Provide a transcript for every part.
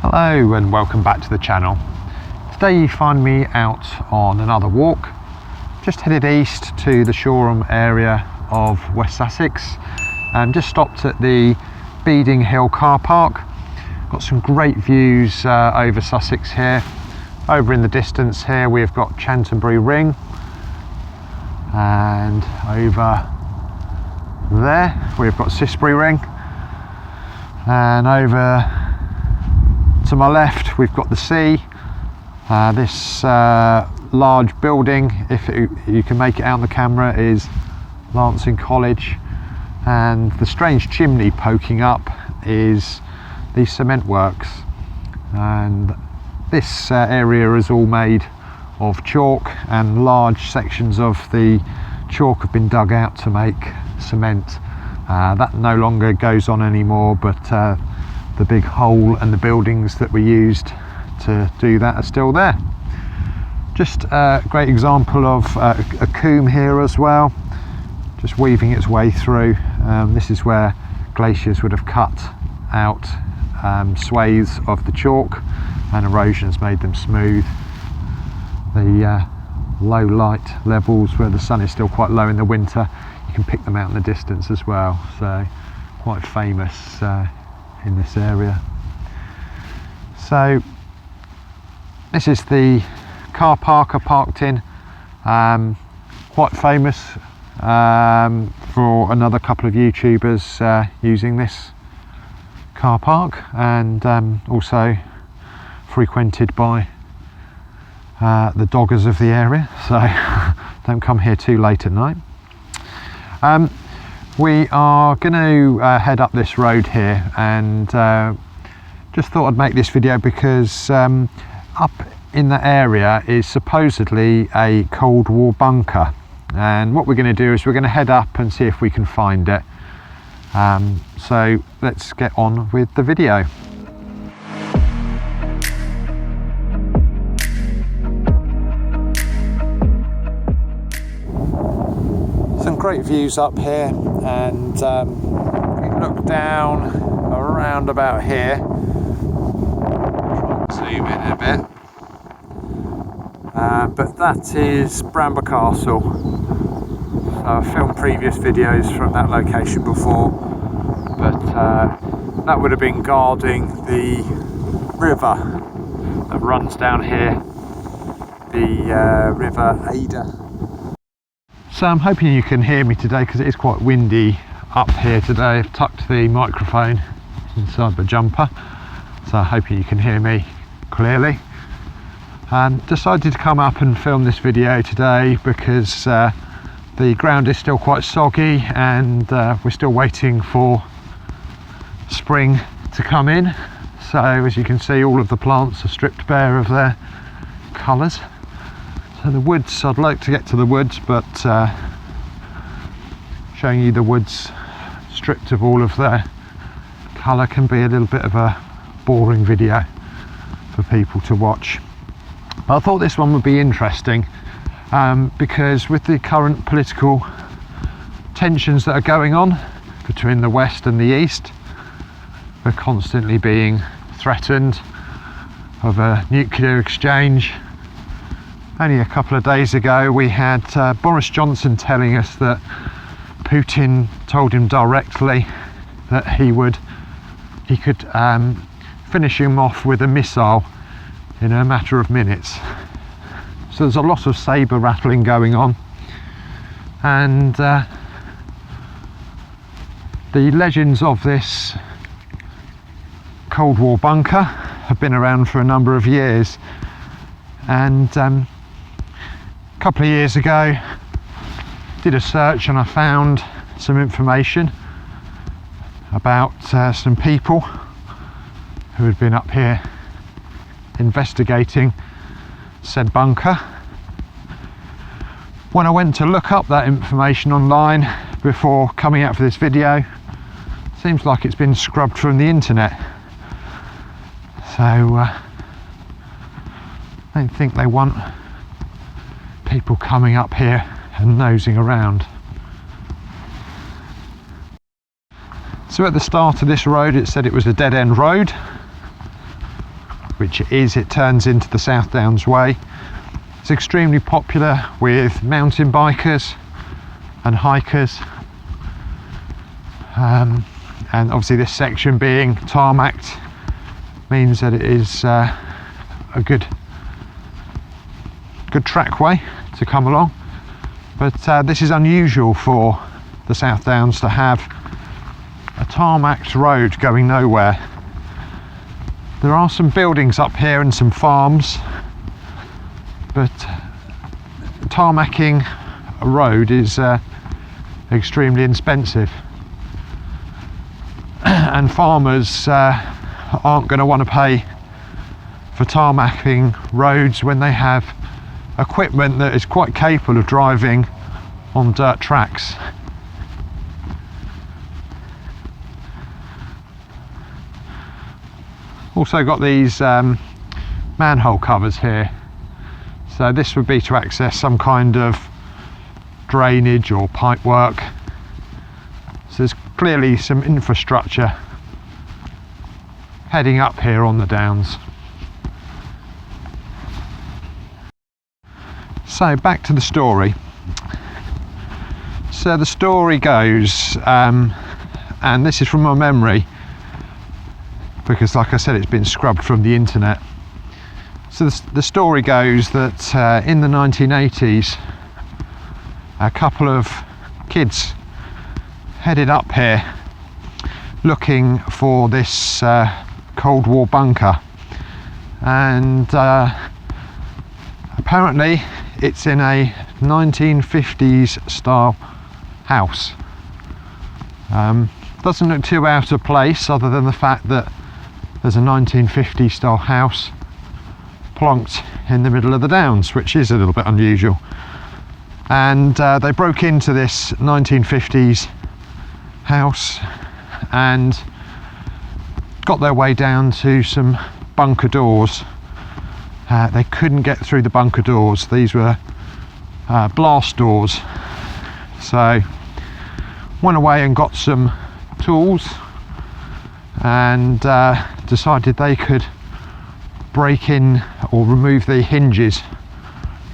Hello and welcome back to the channel. Today you find me out on another walk. Just headed east to the Shoreham area of West Sussex and just stopped at the Beeding Hill car park. Got some great views over Sussex here. Over in the distance here we've got Chantonbury Ring, and over there we've got Sisbury Ring, and over to my left we've got the sea. This large building, if you can make it out on the camera, is Lancing College, and the strange chimney poking up is the cement works. And this area is all made of chalk, and large sections of the chalk have been dug out to make cement. That no longer goes on anymore, but the big hole and the buildings that were used to do that are still there. Just a great example of a combe here as well, just weaving its way through. This is where glaciers would have cut out swathes of the chalk, and erosion has made them smooth. The low light levels where the sun is still quite low in the winter, you can pick them out in the distance as well, so quite famous in this area. So this is the car park I parked in, quite famous for another couple of YouTubers using this car park, and also frequented by the doggers of the area, so don't come here too late at night. We are going to head up this road here, and just thought I'd make this video because up in that area is supposedly a Cold War bunker, and what we're going to do is we're going to head up and see if we can find it. So let's get on with the video. Some great views up here, and we look down around about here. Try and zoom in a bit. But that is Bramber Castle. So I've filmed previous videos from that location before, but that would have been guarding the river that runs down here, the River Ada. So I'm hoping you can hear me today because it is quite windy up here today. I've tucked the microphone inside the jumper, so I'm hoping you can hear me clearly. Decided to come up and film this video today because the ground is still quite soggy, and we're still waiting for spring to come in. So as you can see, all of the plants are stripped bare of their colours. So the woods, I'd like to get to the woods, but showing you the woods stripped of all of their colour can be a little bit of a boring video for people to watch. But I thought this one would be interesting because with the current political tensions that are going on between the West and the East, we're constantly being threatened of a nuclear exchange. Only a couple of days ago we had Boris Johnson telling us that Putin told him directly that he could finish him off with a missile in a matter of minutes. So there's a lot of sabre rattling going on, and the legends of this Cold War bunker have been around for a number of years, and a couple of years ago did a search and I found some information about some people who had been up here investigating said bunker. When I went to look up that information online before coming out for this video, seems like it's been scrubbed from the internet. So I don't think they want people coming up here and nosing around. So at the start of this road it said it was a dead-end road, which it turns into the South Downs Way. It's extremely popular with mountain bikers and hikers, and obviously this section being tarmacked means that it is a good trackway to come along. But this is unusual for the South Downs to have a tarmacked road going nowhere. There are some buildings up here and some farms, but tarmacking a road is extremely expensive, and farmers aren't going to want to pay for tarmacking roads when they have equipment that is quite capable of driving on dirt tracks. Also got these manhole covers here, so this would be to access some kind of drainage or pipe work. So there's clearly some infrastructure heading up here on the downs. So back to the story. So the story goes, and this is from my memory because, like I said, it's been scrubbed from the internet. So the story goes that in the 1980s, a couple of kids headed up here looking for this Cold War bunker, and apparently it's in a 1950s style house. Doesn't look too out of place, other than the fact that there's a 1950s style house plonked in the middle of the downs, which is a little bit unusual. And they broke into this 1950s house and got their way down to some bunker doors. They couldn't get through the bunker doors. These were blast doors. So went away and got some tools and decided they could break in or remove the hinges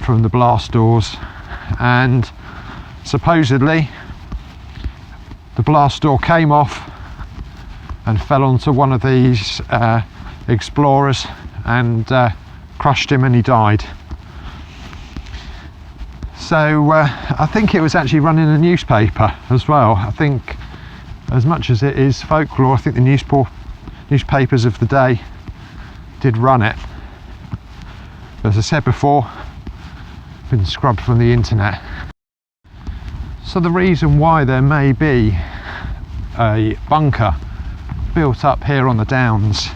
from the blast doors, and supposedly the blast door came off and fell onto one of these explorers and crushed him, and he died. So I think it was actually run in a newspaper as well. I think, as much as it is folklore, I think the newspapers of the day did run it. But as I said before, been scrubbed from the internet. So the reason why there may be a bunker built up here on the downs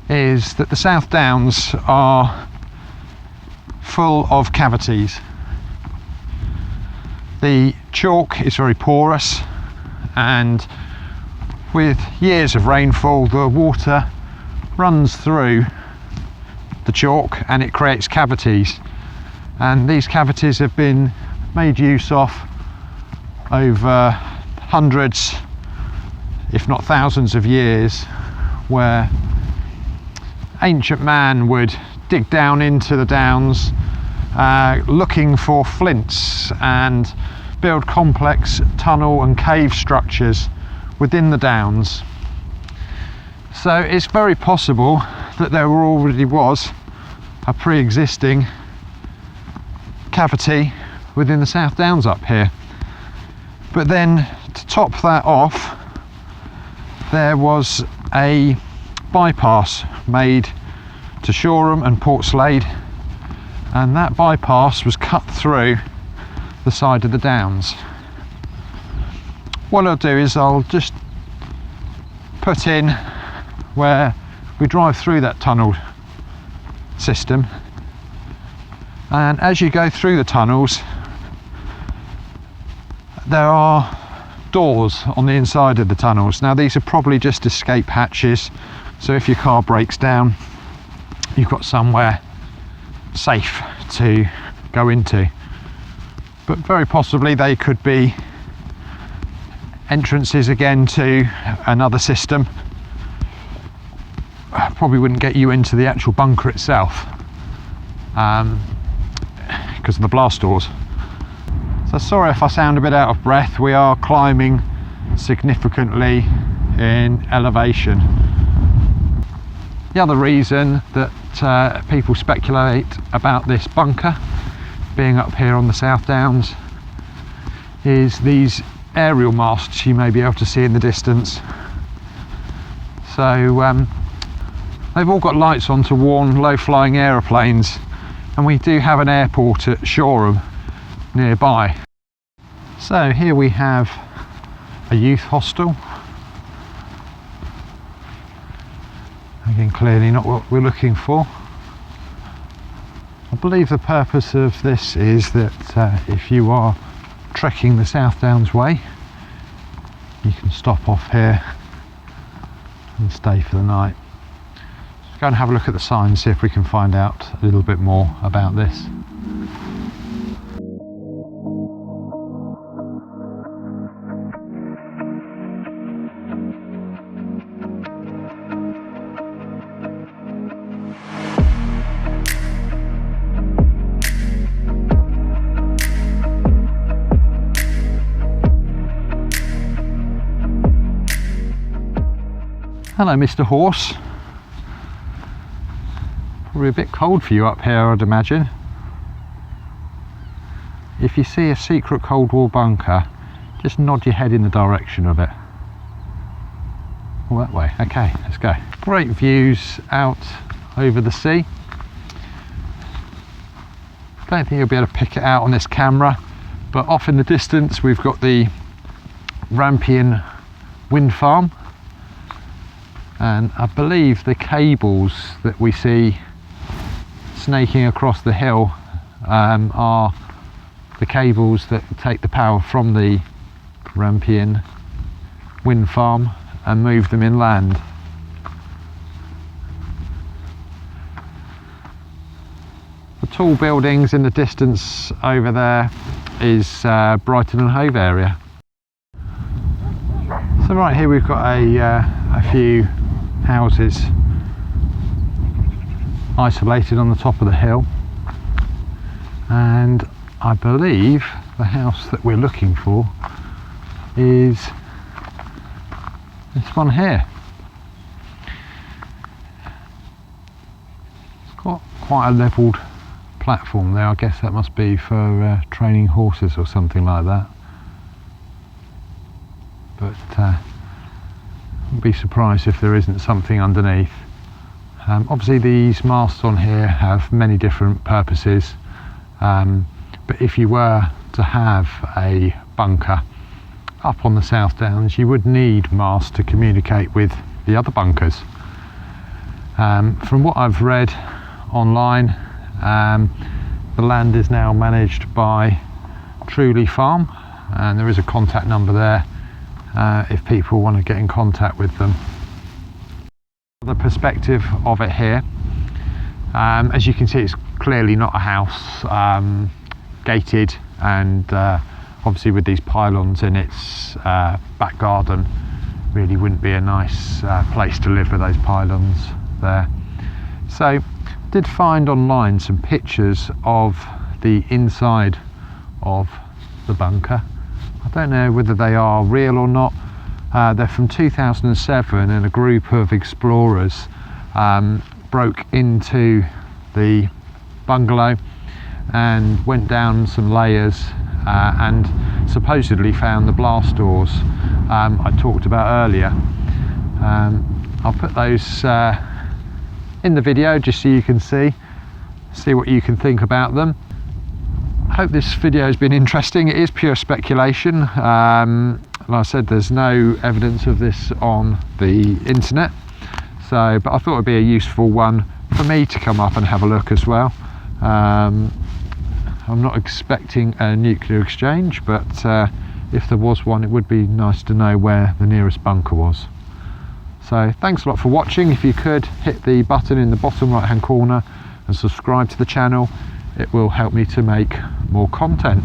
is that the South Downs are full of cavities. The chalk is very porous, and with years of rainfall the water runs through the chalk and it creates cavities, and these cavities have been made use of over hundreds, if not thousands of years, where ancient man would dig down into the downs looking for flints and build complex tunnel and cave structures within the downs. So it's very possible that there already was a pre-existing cavity within the South Downs up here. But then to top that off, there was a bypass made to Shoreham and Portslade, and that bypass was cut through the side of the downs. What I'll do is I'll just put in where we drive through that tunnel system, and as you go through the tunnels there are doors on the inside of the tunnels. Now these are probably just escape hatches, so if your car breaks down you've got somewhere safe to go into, but very possibly they could be entrances again to another system. probably wouldn't get you into the actual bunker itself because of the blast doors. So sorry if I sound a bit out of breath. We are climbing significantly in elevation. The other reason that people speculate about this bunker being up here on the South Downs is these aerial masts you may be able to see in the distance. So they've all got lights on to warn low-flying aeroplanes, and we do have an airport at Shoreham nearby. So here we have a youth hostel. Again, clearly not what we're looking for. I believe the purpose of this is that if you are trekking the South Downs way, you can stop off here and stay for the night. Let's go and have a look at the sign, see if we can find out a little bit more about this. Hello, Mr. Horse. Probably a bit cold for you up here, I'd imagine. If you see a secret cold wall bunker, just nod your head in the direction of it. Oh, that way. Okay, let's go. Great views out over the sea. Don't think you'll be able to pick it out on this camera, but off in the distance we've got the Rampion wind farm. And I believe the cables that we see snaking across the hill are the cables that take the power from the Rampion wind farm and move them inland. The tall buildings in the distance over there is Brighton and Hove area. So right here we've got a few houses isolated on the top of the hill, and I believe the house that we're looking for is this one here. It's got quite a levelled platform there. I guess that must be for training horses or something like that, but I'd be surprised if there isn't something underneath. Obviously these masts on here have many different purposes, but if you were to have a bunker up on the South Downs, you would need masts to communicate with the other bunkers. From what I've read online, the land is now managed by Truliegh farm, and there is a contact number there if people want to get in contact with them. The perspective of it here, as you can see, it's clearly not a house, gated, and obviously with these pylons in its back garden, really wouldn't be a nice place to live with those pylons there. So did find online some pictures of the inside of the bunker. I don't know whether they are real or not. They're from 2007, and a group of explorers broke into the bungalow and went down some layers and supposedly found the blast doors I talked about earlier. I'll put those in the video just so you can see what you can think about them. I hope this video has been interesting. It is pure speculation. Like I said, there's no evidence of this on the internet, so but I thought it'd be a useful one for me to come up and have a look as well. I'm not expecting a nuclear exchange, but if there was one, it would be nice to know where the nearest bunker was. So thanks a lot for watching. If you could hit the button in the bottom right hand corner and subscribe to the channel, it will help me to make more content.